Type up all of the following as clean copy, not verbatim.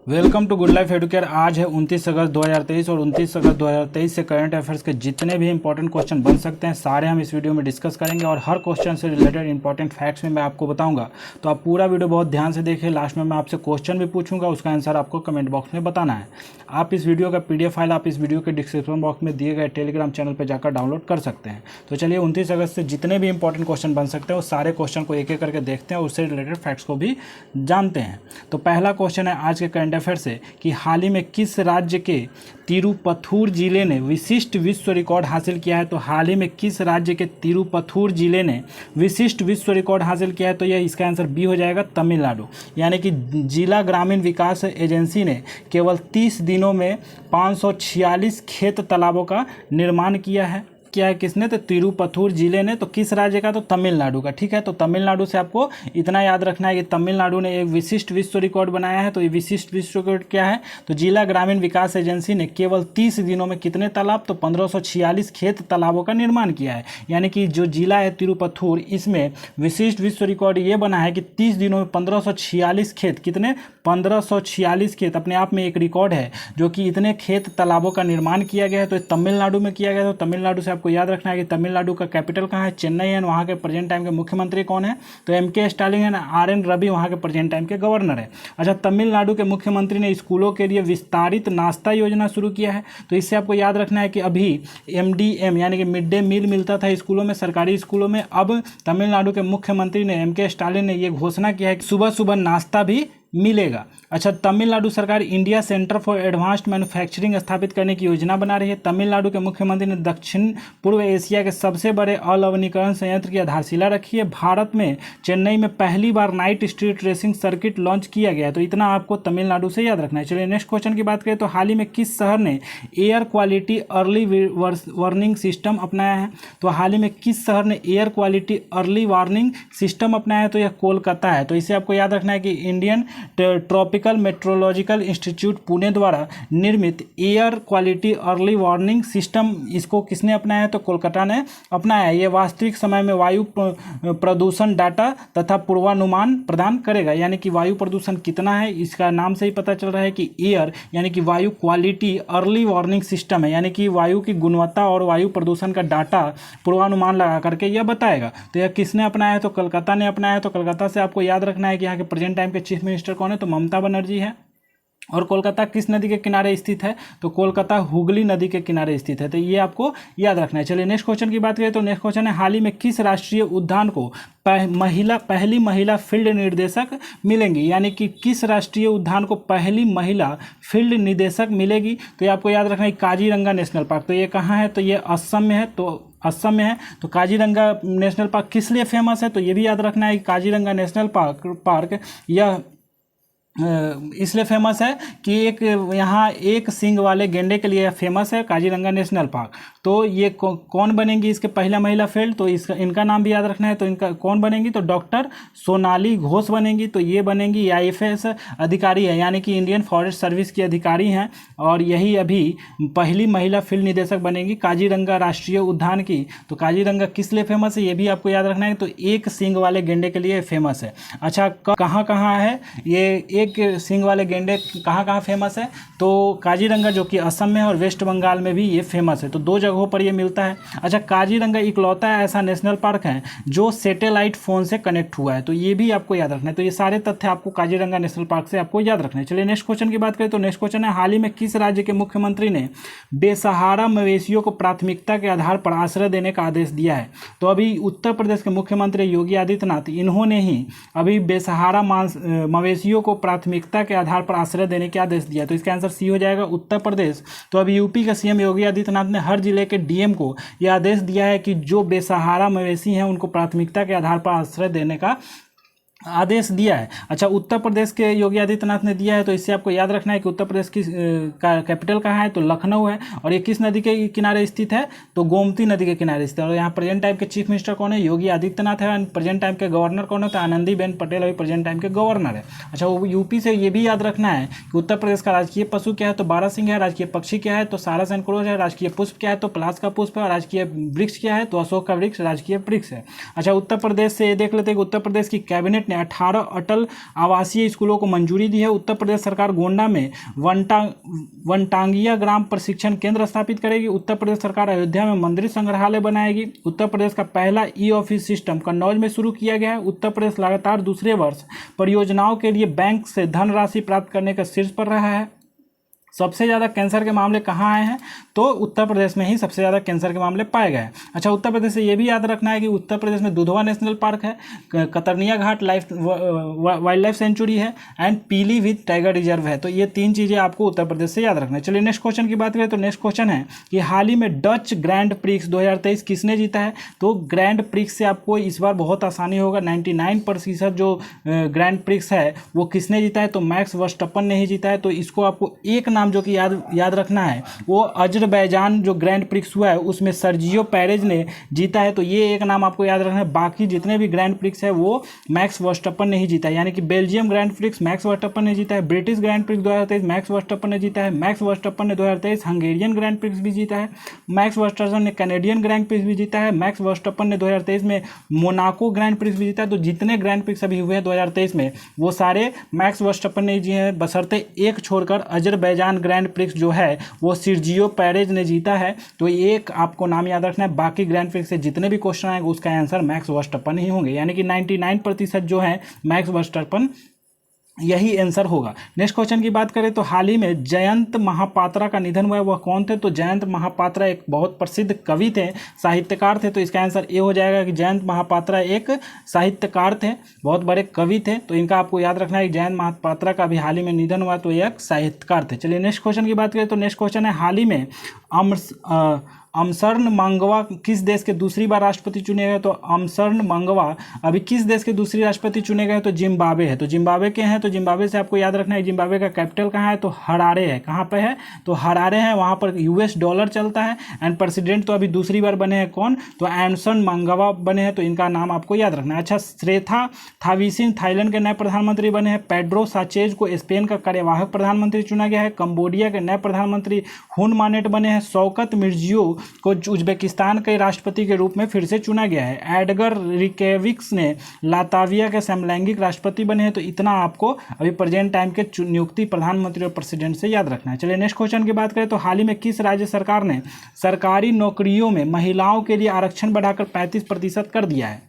Welcome to Good Life Educare. आज है 29 अगस्त 2023 और 29 अगस्त 2023 से करंट अफेयर्स के जितने भी इंपॉर्टेंट क्वेश्चन बन सकते हैं सारे हम इस वीडियो में डिस्कस करेंगे और हर क्वेश्चन से रिलेटेड इंपॉर्टेंट फैक्ट्स में मैं आपको बताऊंगा। तो आप पूरा वीडियो बहुत ध्यान से देखिए। लास्ट में मैं आपसे क्वेश्चन भी पूछूंगा, उसका आंसर आपको कमेंट बॉक्स में बताना है। आप इस वीडियो का PDF फाइल आप इस वीडियो के डिस्क्रिप्शन बॉक्स में दिए गए टेलीग्राम चैनल पर जाकर डाउनलोड कर सकते हैं। तो चलिए 29 अगस्त से जितने भी इंपॉर्टेंट क्वेश्चन बन सकते हैं वो सारे क्वेश्चन को एक एक करके देखते हैं, उससे रिलेटेड फैक्ट्स को भी जानते हैं। तो पहला क्वेश्चन है आज के करंट अफेयर से कि हाल ही में किस राज्य के तिरुपथुर जिले ने विशिष्ट विश्व रिकॉर्ड हासिल किया है। तो हाल ही में किस राज्य के तिरुपथुर जिले ने विशिष्ट विश्व रिकॉर्ड हासिल किया है। तो यह इसका आंसर बी हो जाएगा, तमिलनाडु। यानी कि जिला ग्रामीण विकास एजेंसी ने केवल 30 दिनों में 546 खेत तालाबों का निर्माण किया है। क्या है किसने? तो तिरुपथुर जिले ने। तो किस राज्य का? तो तमिलनाडु का। ठीक है, तो तमिलनाडु से आपको इतना याद रखना है कि तमिलनाडु ने एक विशिष्ट विश्व रिकॉर्ड बनाया है। तो ये विशिष्ट विश्व रिकॉर्ड क्या है? तो जिला ग्रामीण विकास एजेंसी ने केवल 30 दिनों में कितने तालाब? तो 1546 खेत तालाबों का निर्माण किया है। यानी कि जो जिला है तिरुपथुर, इसमें विशिष्ट विश्व रिकॉर्ड ये बना है कि 30 दिनों में 1546 खेत, कितने? 1546 खेत अपने आप में एक रिकॉर्ड है जो कि इतने खेत तालाबों का निर्माण किया गया है। तो तमिलनाडु में किया गया। तो तमिलनाडु से आपको याद रखना है कि तमिलनाडु का कैपिटल कहाँ है? चेन्नई है। वहाँ के प्रेजेंट टाइम के मुख्यमंत्री कौन है? तो MK स्टालिन है ना। RN रवि वहाँ के प्रेजेंट टाइम के गवर्नर है। अच्छा, तमिलनाडु के मुख्यमंत्री ने स्कूलों के लिए विस्तारित नाश्ता योजना शुरू किया है। तो इससे आपको याद रखना है कि अभी MDM यानी कि मिड डे मील मिलता था स्कूलों में, सरकारी स्कूलों में। अब तमिलनाडु के मुख्यमंत्री ने MK स्टालिन ने ये घोषणा किया है कि सुबह सुबह नाश्ता भी मिलेगा। अच्छा, तमिलनाडु सरकार India centre for advanced manufacturing स्थापित करने की योजना बना रही है। तमिलनाडु के मुख्यमंत्री ने दक्षिण पूर्व एशिया के सबसे बड़े अलवनीकरण संयंत्र की आधारशिला रखी है। भारत में चेन्नई में पहली बार night street racing circuit launch किया गया है। तो इतना आपको तमिलनाडु से याद रखना है। चलिए नेक्स्ट क्वेश्चन की बात करें तो हाल ही में किस शहर ने air quality early warning system अपनाया है। तो हाल ही में किस शहर ने air quality early warning system अपनाया है। तो यह कोलकाता है। तो इसे आपको याद रखना है कि Indian Tropical Meteorological Institute Pune द्वारा निर्मित air quality early warning system, इसको किसने अपनाया है? तो कोलकाता ने अपनाया है। ये वास्तविक समय में वायु प्रदूषण डाटा तथा पूर्वानुमान प्रदान करेगा। यानी कि वायु प्रदूषण कितना है, इसका नाम से ही पता चल रहा है कि एयर यानी कि वायु क्वालिटी अर्ली वार्निंग सिस्टम है। यानी कि वायु की गुणवत्ता और वायु प्रदूषण का डाटा पूर्वानुमान लगा करके यह बताएगा। तो यह किसने अपनाया है? तो कोलकाता ने अपनाया है। तो कोलकाता से आपको याद रखना है कि यहाँ के प्रेजेंट टाइम के चीफ मिनिस्टर कौन है? तो ममता बनर्जी है। और कोलकाता किस नदी के किनारे स्थित है? तो कोलकाता हुगली नदी के किनारे स्थित है। तो ये आपको याद रखना है। चलिए नेक्स्ट क्वेश्चन की बात करें तो नेक्स्ट क्वेश्चन है हाल ही में किस राष्ट्रीय उद्यान को पहली महिला फील्ड निर्देशक मिलेंगी। यानी कि किस राष्ट्रीय उद्यान को पहली महिला फील्ड निदेशक मिलेगी। तो ये आपको याद रखना है काजीरंगा नेशनल पार्क। तो ये कहाँ है? तो ये असम में है। तो असम में है। तो काजीरंगा नेशनल पार्क किस लिए फेमस है? तो ये भी याद रखना है कि काजीरंगा नेशनल पार्क यह इसलिए फेमस है कि एक यहाँ एक सींग वाले गेंडे के लिए फेमस है काजीरंगा नेशनल पार्क। तो ये कौन बनेंगी इसके पहला महिला फील्ड? तो इसका इनका नाम भी याद रखना है। तो इनका कौन बनेंगी? तो डॉक्टर सोनाली घोष बनेंगी। तो ये बनेंगी IFS अधिकारी है, यानी कि इंडियन फॉरेस्ट सर्विस की अधिकारी हैं। और यही अभी पहली महिला फील्ड निदेशक बनेंगी काजीरंगा राष्ट्रीय उद्यान की। तो काजीरंगा किस लिए फेमस है ये भी आपको याद रखना है। तो एक सींग वाले गेंडे के लिए फेमस है। अच्छा, कहाँ कहाँ है ये एक सींग वाले गेंडे, कहाँ कहाँ फेमस है? तो काजीरंगा जो कि असम में है और वेस्ट बंगाल में भी ये फेमस है। तो दो जगहों पर ये मिलता है। अच्छा, काजीरंगा इकलौता ऐसा नेशनल पार्क है जो सैटेलाइट फोन से कनेक्ट हुआ है। तो ये भी आपको याद रखना है। तो ये सारे तथ्य आपको काजीरंगा नेशनल पार्क से आपको याद रखना है। चलिए नेक्स्ट क्वेश्चन की बात करें तो नेक्स्ट क्वेश्चन है हाल ही में किस राज्य के मुख्यमंत्री ने बेसहारा मवेशियों को प्राथमिकता के आधार पर आश्रय देने का आदेश दिया है। तो अभी उत्तर प्रदेश के मुख्यमंत्री योगी आदित्यनाथ, इन्होंने ही अभी बेसहारा मवेशियों को प्राथमिकता के आधार पर आश्रय देने का आदेश दिया। तो इसका आंसर सी हो जाएगा, उत्तर प्रदेश। तो अभी यूपी का CM योगी आदित्यनाथ ने हर जिले के DM को यह आदेश दिया है कि जो बेसहारा मवेशी हैं उनको प्राथमिकता के आधार पर आश्रय देने का आदेश दिया है। अच्छा, उत्तर प्रदेश के योगी आदित्यनाथ ने दिया है। तो इससे आपको याद रखना है कि उत्तर प्रदेश की कैपिटल कहाँ है? तो लखनऊ है। और ये किस नदी के किनारे स्थित है? तो गोमती नदी के किनारे स्थित है। और यहाँ प्रेजेंट टाइम के चीफ मिनिस्टर कौन है? योगी आदित्यनाथ है। प्रेजेंट टाइम के गवर्नर कौन है? तो आनंदीबेन पटेल अभी प्रेजेंट टाइम के गवर्नर है। अच्छा, वो यूपी से ये भी याद रखना है कि उत्तर प्रदेश का राजकीय पशु क्या है? तो बारहसिंह है। राजकीय पक्षी क्या है? तो सारस एंड क्रोज है। राजकीय पुष्प क्या है? तो पलाश का पुष्प है। और राजकीय वृक्ष क्या है? तो अशोक का वृक्ष राजकीय वृक्ष है। अच्छा, उत्तर प्रदेश से ये देख लेते हैं कि उत्तर प्रदेश की कैबिनेट कैबिनेट ने 18 अटल आवासीय स्कूलों को मंजूरी दी है। उत्तर प्रदेश सरकार गोंडा में वनटांगिया ग्राम प्रशिक्षण केंद्र स्थापित करेगी। उत्तर प्रदेश सरकार अयोध्या में मंदिर संग्रहालय बनाएगी। उत्तर प्रदेश का पहला ई ऑफिस सिस्टम कन्नौज में शुरू किया गया है। उत्तर प्रदेश लगातार दूसरे वर्ष परियोजनाओं के लिए बैंक से धनराशि प्राप्त करने का शीर्ष पर रहा है। सबसे ज़्यादा कैंसर के मामले कहाँ आए हैं, तो उत्तर प्रदेश में ही सबसे ज़्यादा कैंसर के मामले पाए गए। अच्छा, उत्तर प्रदेश से ये भी याद रखना है कि उत्तर प्रदेश में दुधवा नेशनल पार्क है, कतरनिया घाट वाइल्ड लाइफ सेंचुरी है एंड पीलीभीत टाइगर रिजर्व है। तो ये 3 चीज़ें आपको उत्तर प्रदेश से याद रखना है। चलिए नेक्स्ट क्वेश्चन की बात करें तो नेक्स्ट क्वेश्चन है कि हाल ही में डच ग्रैंड प्रिक्स 2023 किसने जीता है। तो ग्रैंड प्रिक्स से आपको इस बार बहुत आसानी होगा। 99% जो ग्रैंड प्रिक्स है वो किसने जीता है, तो मैक्स वर्स्टप्पन ने ही जीता है। तो इसको आपको एक नाम जो कि याद रखना है, वो अजरबैजान जो ग्रैंड प्रिक्स हुआ है उसमें सर्जियो पेरेज ने जीता है। तो ये एक नाम आपको याद रखना है। बाकी जितने भी ग्रैंड प्रिक्स है वो मैक्स वर्स्टप्पन ने ही जीता है, यानी कि बेल्जियम ग्रैंड प्रिक्स मैक्स वर्स्टप्पन ने जीता है, ब्रिटिश ग्रैंड प्रिक्स 2023 मैक्स वर्स्टप्पन ने जीता है, मैक्स वर्स्टप्पन ने 2023 हंगेरियन ग्रैंड प्रिक्स भी जीता है, मैक्स वर्स्टप्पन ने कैनेडियन ग्रैंड प्रिक्स भी जीता है, मैक्स वर्स्टप्पन ने 2023 में मोनाको ग्रैंड प्रिक्स भी जीता है। तो जितने ग्रैंड प्रिक्स अभी हुए हैं 2023 में वो सारे मैक्स वर्स्टप्पन ने जीते हैं, बशर्ते एक छोड़कर अजरबैजान ग्रैंड प्रिक्स जो है वो सर्जियो पेरेज ने जीता है। तो एक आपको नाम याद रखना है। बाकी ग्रैंड प्रिक्स से जितने भी क्वेश्चन आएंगे उसका आंसर मैक्स वर्स्टप्पन ही होंगे, यानी कि 99% जो है मैक्स वर्स्टप्पन यही आंसर होगा। नेक्स्ट क्वेश्चन की बात करें तो हाल ही में जयंत महापात्रा का निधन हुआ है, वह कौन थे। तो जयंत महापात्रा एक बहुत प्रसिद्ध कवि थे, साहित्यकार थे। तो इसका आंसर ये हो जाएगा कि जयंत महापात्रा एक साहित्यकार थे, बहुत बड़े कवि थे। तो इनका आपको याद रखना है कि जयंत महापात्रा का भी हाल ही में निधन हुआ, तो ये एक साहित्यकार थे। चलिए नेक्स्ट क्वेश्चन की बात करें तो नेक्स्ट क्वेश्चन है हाल ही में अमसर्न मंगवा किस देश के दूसरी बार राष्ट्रपति चुने गए। तो अमसर्न मंगवा अभी किस देश के दूसरी राष्ट्रपति चुने गए, तो जिम्बाब्वे है। तो जिम्बाब्वे के हैं, तो जिम्बाब्वे से आपको याद रखना है जिम्बाब्वे का कैपिटल कहाँ है, तो हरारे है। कहाँ पे है, तो हरारे है, वहाँ पर US डॉलर चलता है। एंड प्रेसिडेंट तो अभी दूसरी बार बने हैं कौन, तो एमसन मंगवा बने हैं। तो इनका नाम आपको याद रखना है। अच्छा, श्रेथा थाविसिन थाईलैंड के नए प्रधानमंत्री बने हैं। पेड्रो साचेज को स्पेन का कार्यवाहक प्रधानमंत्री चुना गया है। कंबोडिया के नए प्रधानमंत्री हुन मानेट बने हैं। शौकत मिर्जियो को उज्बेकिस्तान के राष्ट्रपति के रूप में फिर से चुना गया है। एडगर रिकेविक्स ने लाताविया के समलैंगिक राष्ट्रपति बने हैं। तो इतना आपको अभी प्रेजेंट टाइम के नियुक्ति प्रधानमंत्री और प्रेसिडेंट से याद रखना है। चलिए नेक्स्ट क्वेश्चन की बात करें तो हाल ही में किस राज्य सरकार ने सरकारी नौकरियों में महिलाओं के लिए आरक्षण बढ़ाकर 35% कर दिया है।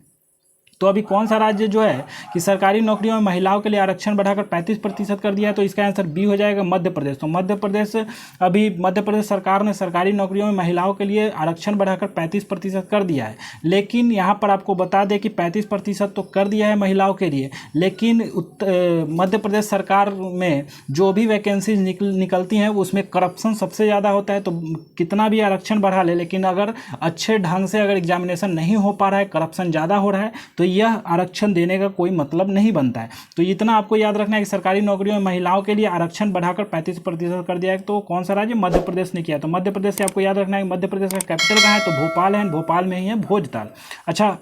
तो अभी कौन सा राज्य जो है कि सरकारी नौकरियों में महिलाओं के लिए आरक्षण बढ़ाकर 35% कर दिया है, तो इसका आंसर बी हो जाएगा मध्य प्रदेश। तो मध्य प्रदेश सरकार ने सरकारी नौकरियों में महिलाओं के लिए आरक्षण बढ़ाकर 35% कर दिया है। लेकिन यहाँ पर आपको बता दें कि 35% तो कर दिया है महिलाओं के लिए, लेकिन मध्य प्रदेश सरकार में जो भी वैकेंसीज निकलती हैं उसमें करप्शन सबसे ज़्यादा होता है। तो कितना भी आरक्षण बढ़ा ले, लेकिन अगर अच्छे ढंग से अगर एग्जामिनेशन नहीं हो पा रहा है, करप्शन ज़्यादा हो रहा है, तो यह आरक्षण देने का कोई मतलब नहीं बनता है। तो इतना आपको याद रखना है कि सरकारी नौकरियों में महिलाओं के लिए आरक्षण बढ़ाकर 35% कर दिया है। तो कौन सा राज्य, मध्य प्रदेश ने किया। तो मध्य प्रदेश से आपको याद रखना है कि मध्य प्रदेश का कैपिटल कहाँ है, तो भोपाल है। भोपाल में ही है भोजताल। अच्छा,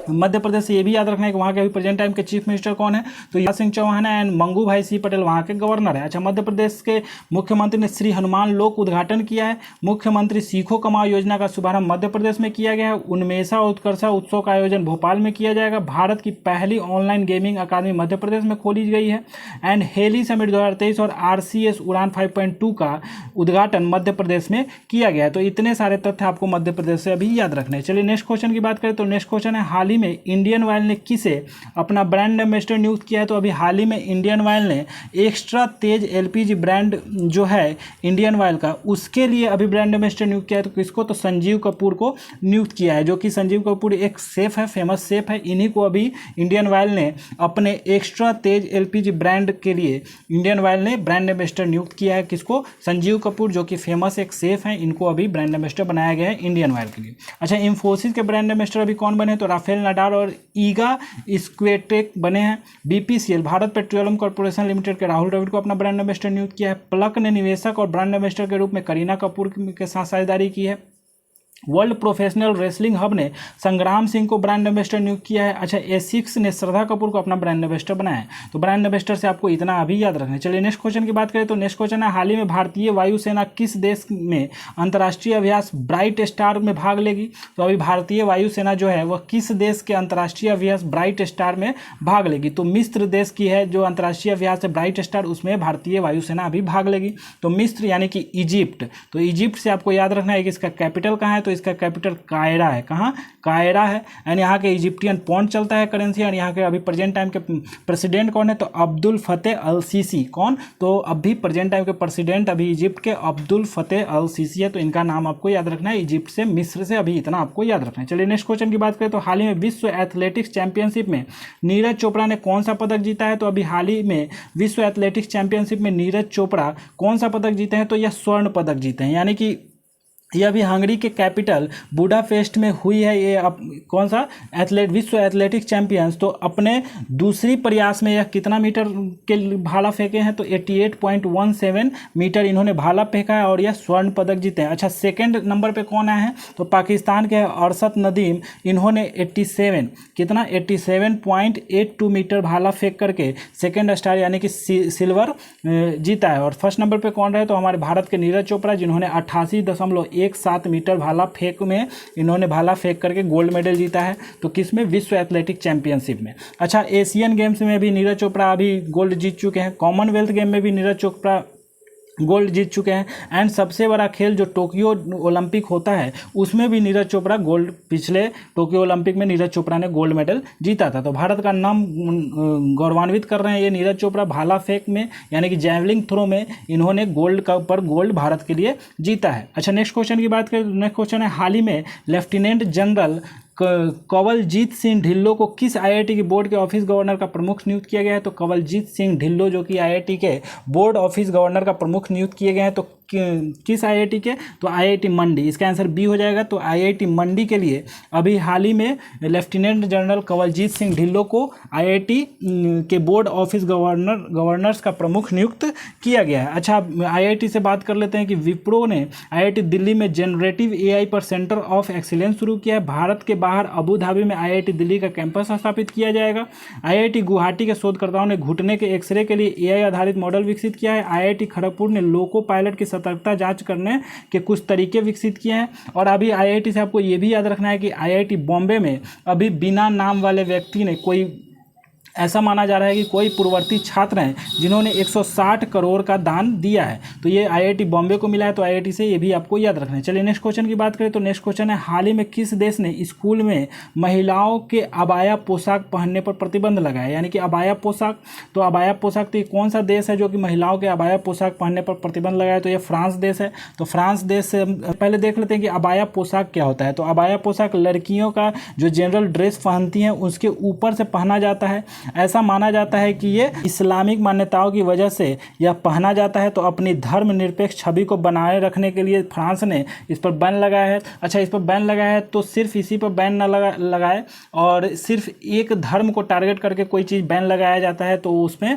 मध्य प्रदेश से ये भी याद रखना है कि वहाँ के अभी प्रेजेंट टाइम के चीफ मिनिस्टर कौन है, तो शिवराज सिंह चौहान है। एंड मंगू भाई सी पटेल वहाँ के गवर्नर है। अच्छा, मध्य प्रदेश के मुख्यमंत्री ने श्री हनुमान लोक उद्घाटन किया है। मुख्यमंत्री सीखो कमाओ योजना का शुभारंभ मध्य प्रदेश में किया गया है। उन्मेषा उत्कर्षा उत्सव का आयोजन भोपाल में किया जाएगा। भारत की पहली ऑनलाइन गेमिंग अकादमी मध्य प्रदेश में खोली गई है। एंड हेली समिट 2023 और RCS उड़ान 5.2 का उद्घाटन मध्य प्रदेश में किया गया है। तो इतने सारे तथ्य आपको मध्य प्रदेश से अभी याद रखने हैं। चलिए नेक्स्ट क्वेश्चन की बात करें तो नेक्स्ट क्वेश्चन है हाल ही में इंडियन ऑयल ने किसे अपना ब्रांड एम्बेसडर नियुक्त किया है। तो अभी हाल ही में इंडियन ऑयल ने एक्स्ट्रा तेज LPG ब्रांड जो है इंडियन ऑयल का, उसके लिए अभी ब्रांड एम्बेसडर नियुक्त किया है। तो किसको, तो संजीव कपूर को नियुक्त किया है, जो कि संजीव कपूर एक शेफ है, फेमस शेफ है। इन्हीं को अभी इंडियन ऑयल ने अपने एक्स्ट्रा तेज LPG ब्रांड के लिए इंडियन ऑयल ने ब्रांड एम्बेसडर नियुक्त किया है। किसको, संजीव कपूर, जो कि फेमस एक शेफ है। इनको अभी ब्रांड एम्बेसडर बनाया गया है इंडियन ऑयल के लिए। अच्छा, इंफोसिस के ब्रांड एम्बेसडर अभी कौन बने, तो राफेल नडाल और ईगा स्क्वेटेक बने हैं। BPCL Bharat petroleum corporation limited के राहुल द्रविड़ को अपना ब्रांड एम्बेसडर नियुक्त किया है। प्लक ने निवेशक और ब्रांड एम्बेसडर के रूप में करीना कपूर के साथ साझेदारी की है। वर्ल्ड प्रोफेशनल रेसलिंग हब ने संग्राम सिंह को ब्रांड एम्बेसडर नियुक्त किया है। अच्छा, एसिक्स ने श्रद्धा कपूर को अपना ब्रांड एम्बेसडर बनाया है। तो ब्रांड एम्बेसडर से आपको इतना अभी याद रखना है। चलिए नेक्स्ट क्वेश्चन की बात करें तो नेक्स्ट क्वेश्चन है, हाल ही में भारतीय वायुसेना किस देश में अंतर्राष्ट्रीय अभ्यास ब्राइट स्टार में भाग लेगी? तो अभी भारतीय वायुसेना जो है वह किस देश के अंतर्राष्ट्रीय अभ्यास ब्राइट स्टार में भाग लेगी? तो मिस्र देश की है जो अंतर्राष्ट्रीय अभ्यास है ब्राइट स्टार, उसमें भारतीय वायुसेना अभी भाग लेगी। तो मिस्र यानी कि इजिप्ट। तो इजिप्ट से आपको याद रखना है कि इसका कैपिटल कहाँ है? तो इसका कैपिटल कायरा है। कहाँ? कायरा है। एंड यहाँ के इजिप्टियन पॉन्ड चलता है करेंसी। और यहाँ के अभी प्रेजेंट टाइम के प्रेसिडेंट कौन है? तो अब्दुल फतेह अल सीसी। कौन? तो अभी प्रेजेंट टाइम के प्रेसिडेंट अभी इजिप्ट के अब्दुल फतेह अल सीसी है। तो इनका नाम आपको याद रखना है, इजिप्ट से मिस्र से अभी इतना आपको याद रखना है। चलिए नेक्स्ट क्वेश्चन की बात करें तो हाल ही में विश्व एथलेटिक्स चैंपियनशिप में नीरज चोपड़ा ने कौन सा पदक जीता है? तो अभी हाल ही में विश्व एथलेटिक्स चैंपियनशिप में नीरज चोपड़ा कौन सा पदक जीते हैं? तो यह स्वर्ण पदक जीते हैं। यानी कि यह भी हंगरी के कैपिटल बुडापेस्ट में हुई है। ये कौन सा विश्व एथलेटिक्स चैंपियंस। तो अपने दूसरी प्रयास में यह कितना मीटर के भाला फेंके हैं? तो 88.17 मीटर इन्होंने भाला फेंका है और यह स्वर्ण पदक जीते हैं। अच्छा, सेकंड नंबर पे कौन आए हैं? तो पाकिस्तान के अरशद नदीम, इन्होंने 87.82 मीटर भाला फेंक करके सेकेंड स्टार यानी कि सिल्वर जीता है। और फर्स्ट नंबर पर कौन रहे? तो हमारे भारत के नीरज चोपड़ा, जिन्होंने 88.17 मीटर भाला फेंक में इन्होंने भाला फेंक करके गोल्ड मेडल जीता है। तो किस में? विश्व एथलेटिक चैंपियनशिप में। अच्छा, एशियन गेम्स में भी नीरज चोपड़ा अभी गोल्ड जीत चुके हैं। कॉमनवेल्थ गेम में भी नीरज चोपड़ा गोल्ड जीत चुके हैं। एंड सबसे बड़ा खेल जो टोक्यो ओलंपिक होता है उसमें भी नीरज चोपड़ा गोल्ड, पिछले टोक्यो ओलंपिक में नीरज चोपड़ा ने गोल्ड मेडल जीता था। तो भारत का नाम गौरवान्वित कर रहे हैं ये नीरज चोपड़ा। भाला फेंक में यानी कि जैवलिन थ्रो में इन्होंने गोल्ड भारत के लिए जीता है। अच्छा, नेक्स्ट क्वेश्चन की बात करें तो नेक्स्ट क्वेश्चन है, हाल ही में लेफ्टिनेंट जनरल कंवलजीत सिंह ढिल्लों को किस आईआईटी के बोर्ड के ऑफिस गवर्नर का प्रमुख नियुक्त किया गया है? तो कंवलजीत सिंह ढिल्लों जो कि आईआईटी के बोर्ड ऑफिस गवर्नर का प्रमुख नियुक्त किए गए हैं। तो किस आईआईटी के? तो आईआईटी मंडी। इसका आंसर बी हो जाएगा। तो आईआईटी मंडी के लिए अभी हाल ही में लेफ्टिनेंट जनरल कंवलजीत सिंह ढिल्लों को आईआईटी के बोर्ड ऑफिस गवर्नर्स का प्रमुख नियुक्त किया गया है। अच्छा, आईआईटी से बात कर लेते हैं कि विप्रो ने आईआईटी दिल्ली में जनरेटिव एआई पर सेंटर ऑफ एक्सीलेंस शुरू किया है। भारत के बाहर अबू धाबी में आईआईटी दिल्ली का कैंपस स्थापित किया जाएगा। आईआईटी गुवाहाटी के शोधकर्ताओं ने घुटने के एक्सरे के लिए एआई आधारित मॉडल विकसित किया है। आईआईटी खड़गपुर ने लोको पायलट की सतर्कता जांच करने के कुछ तरीके विकसित किए हैं। और अभी आईआईटी से आपको ये भी याद रखना है कि आईआईटी बॉम्बे में अभी बिना नाम वाले व्यक्ति ने, कोई ऐसा माना जा रहा है कि कोई पूर्ववर्ती छात्र हैं जिन्होंने 160 करोड़ का दान दिया है। तो ये आईआईटी बॉम्बे को मिला है। तो आईआईटी से ये भी आपको याद रखना है। चलिए नेक्स्ट क्वेश्चन की बात करें तो नेक्स्ट क्वेश्चन है, हाल ही में किस देश ने स्कूल में महिलाओं के अबाया पोशाक पहनने पर प्रतिबंध लगाया? यानी कि अबाया पोशाक, तो अबाया पोशाक तो ये कौन सा देश है जो कि महिलाओं के अबाया पोशाक पहनने पर प्रतिबंध लगाया? तो ये फ्रांस देश है। तो फ्रांस देश से पहले देख लेते हैं कि अबाया पोशाक क्या होता है। तो अबाया पोशाक लड़कियों का जो जनरल ड्रेस पहनती हैं उसके ऊपर से पहना जाता है। ऐसा माना जाता है कि ये इस्लामिक मान्यताओं की वजह से यह पहना जाता है। तो अपनी धर्मनिरपेक्ष छवि को बनाए रखने के लिए फ्रांस ने इस पर बैन लगाया है। अच्छा, इस पर बैन लगाया है तो सिर्फ इसी पर बैन न लगाए और सिर्फ एक धर्म को टारगेट करके कोई चीज़ बैन लगाया जाता है तो उसमें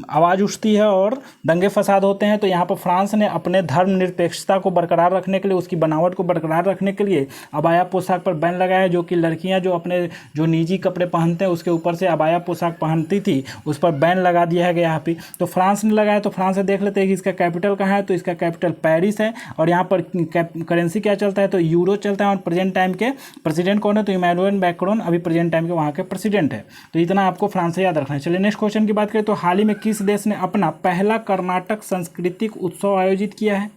आवाज़ उठती है और दंगे फसाद होते हैं। तो यहाँ पर फ्रांस ने अपने धर्मनिरपेक्षता को बरकरार रखने के लिए, उसकी बनावट को बरकरार रखने के लिए अबाया पोशाक पर बैन लगाया है, जो कि लड़कियाँ जो अपने जो निजी कपड़े पहनते हैं उसके ऊपर से अबाया पोशाक पहनती थी उस पर बैन लगा दिया है यहाँ पे। तो फ्रांस ने लगाया। तो फ्रांस से देख लेते हैं कि इसका कैपिटल कहाँ है। तो इसका कैपिटल पेरिस है। और यहाँ पर करेंसी क्या चलता है? तो यूरो चलता है। और प्रेजेंट टाइम के प्रेसिडेंट कौन है? तो इमैनुअल मैक्रोन अभी प्रेजेंट टाइम के वहाँ के प्रेसिडेंट है। तो इतना आपको फ्रांस से याद रखना है। चलिए नेक्स्ट क्वेश्चन की बात करें तो हाल ही में किस देश ने अपना पहला कर्नाटक सांस्कृतिक उत्सव आयोजित किया है?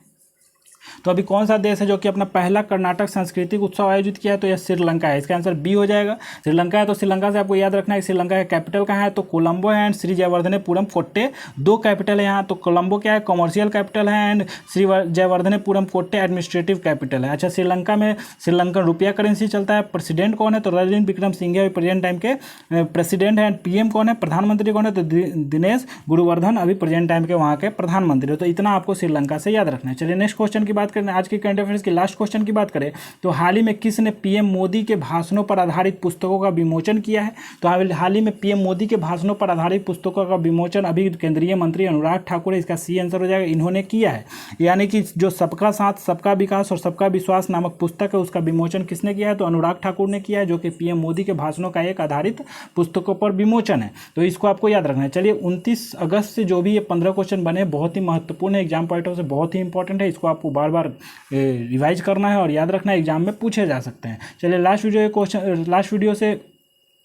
तो अभी कौन सा देश है जो कि अपना पहला कर्नाटक सांस्कृतिक उत्सव आयोजित किया है? तो यह श्रीलंका है। इसका आंसर बी हो जाएगा। श्रीलंका है। तो श्रीलंका से आपको याद रखना है श्रीलंका का कैपिटल कहाँ है? तो कोलंबो है। एंड श्री जयवर्धनेपुरम कोट्टे दो कैपिटल है यहाँ। तो कोलंबो क्या है? कॉमर्शियल कैपिटल है। And Shri Jayawardenepura Kotte administrative capital है। अच्छा, श्रीलंका में श्रीलंकन रुपया करेंसी चलता है। प्रेसिडेंट कौन है? तो रणनील विक्रमसिंघे प्रेजेंट टाइम के प्रेसिडेंट है। एंड पीएम कौन है? प्रधानमंत्री कौन है? तो दिनेश गुरुवर्धन अभी प्रेजेंट टाइम के वहाँ के प्रधानमंत्री है। तो इतना आपको श्रीलंका से याद रखना है। चलिए नेक्स्ट क्वेश्चन की बात करें, आज के करंट अफेयर्स के लास्ट क्वेश्चन की बात करें तो हाल ही में किसने पीएम मोदी के भाषणों पर आधारित पुस्तकों का विमोचन किया है? तो हाल ही में पीएम मोदी के भाषणों पर आधारित पुस्तकों का विमोचन अभी केंद्रीय मंत्री अनुराग ठाकुर है, इसका सी आंसर हो जाएगा, इन्होंने किया है। यानी कि जो सबका साथ सबका विकास और सबका विश्वास नामक पुस्तक है उसका विमोचन किसने किया है? तो अनुराग ठाकुर ने किया है, जो कि पीएम मोदी के भाषणों का एक आधारित पुस्तकों पर विमोचन है। तो इसको आपको याद रखना है। चलिए 29 अगस्त से जो भी ये 15 क्वेश्चन बने बहुत ही महत्वपूर्ण है, एग्जाम पॉइंट ऑफ से बहुत ही इंपॉर्टेंट है, इसको आपको बार बार रिवाइज करना है और याद रखना है, एग्जाम में पूछे जा सकते हैं। चलिए लास्ट वीडियो से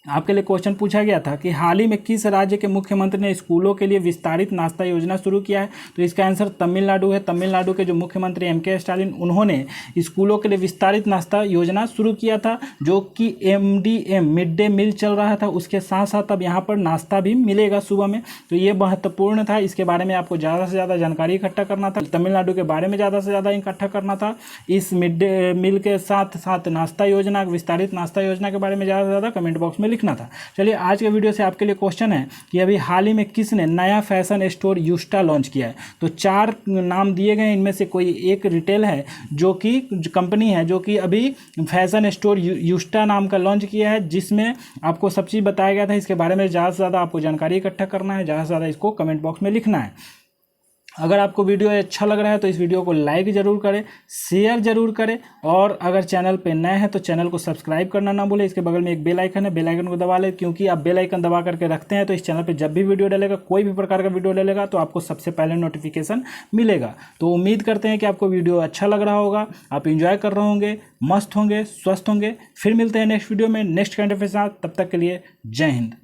आपके लिए क्वेश्चन पूछा गया था कि हाल ही में किस राज्य के मुख्यमंत्री ने स्कूलों के लिए विस्तारित नाश्ता योजना शुरू किया है? तो इसका आंसर तमिलनाडु है। तमिलनाडु के जो मुख्यमंत्री एम.के. स्टालिन, उन्होंने स्कूलों के लिए विस्तारित नाश्ता योजना शुरू किया था, जो कि MDM मिड डे मील चल रहा था, उसके साथ साथ अब यहाँ पर नाश्ता भी मिलेगा सुबह में। तो ये महत्वपूर्ण था, इसके बारे में आपको ज़्यादा से ज़्यादा जानकारी इकट्ठा करना था, तमिलनाडु के बारे में ज़्यादा से ज़्यादा इकट्ठा करना था। इस मिड डे मील के साथ साथ नाश्ता योजना, विस्तारित नाश्ता योजना के बारे में ज़्यादा से ज़्यादा कमेंट बॉक्स में लिखना था। चलिए आज के वीडियो से आपके लिए क्वेश्चन है कि अभी हाल ही में किसने नया फैशन स्टोर यूस्टा लॉन्च किया है? तो 4 नाम दिए गए, इनमें से कोई एक रिटेल है जो कि कंपनी है जो कि अभी फैशन स्टोर यूस्टा नाम का लॉन्च किया है, जिसमें आपको सब चीज़ बताया गया था। इसके बारे में ज़्यादा से ज़्यादा आपको जानकारी इकट्ठा करना है, ज़्यादा से ज़्यादा इसको कमेंट बॉक्स में लिखना है। अगर आपको वीडियो अच्छा लग रहा है तो इस वीडियो को लाइक ज़रूर करें, शेयर ज़रूर करें, और अगर चैनल पे नए हैं तो चैनल को सब्सक्राइब करना ना भूलें। इसके बगल में एक बेल आइकन है, बेल आइकन को दबा लें, क्योंकि आप बेल आइकन दबा करके रखते हैं तो इस चैनल पे जब भी वीडियो डालेगा, कोई भी प्रकार का वीडियो डालेगा, तो आपको सबसे पहले नोटिफिकेशन मिलेगा। तो उम्मीद करते हैं कि आपको वीडियो अच्छा लग रहा होगा, आप इंजॉय कर रहे होंगे, मस्त होंगे, स्वस्थ होंगे। फिर मिलते हैं नेक्स्ट वीडियो में नेक्स्ट करंट अफेयर के साथ, तब तक के लिए जय हिंद।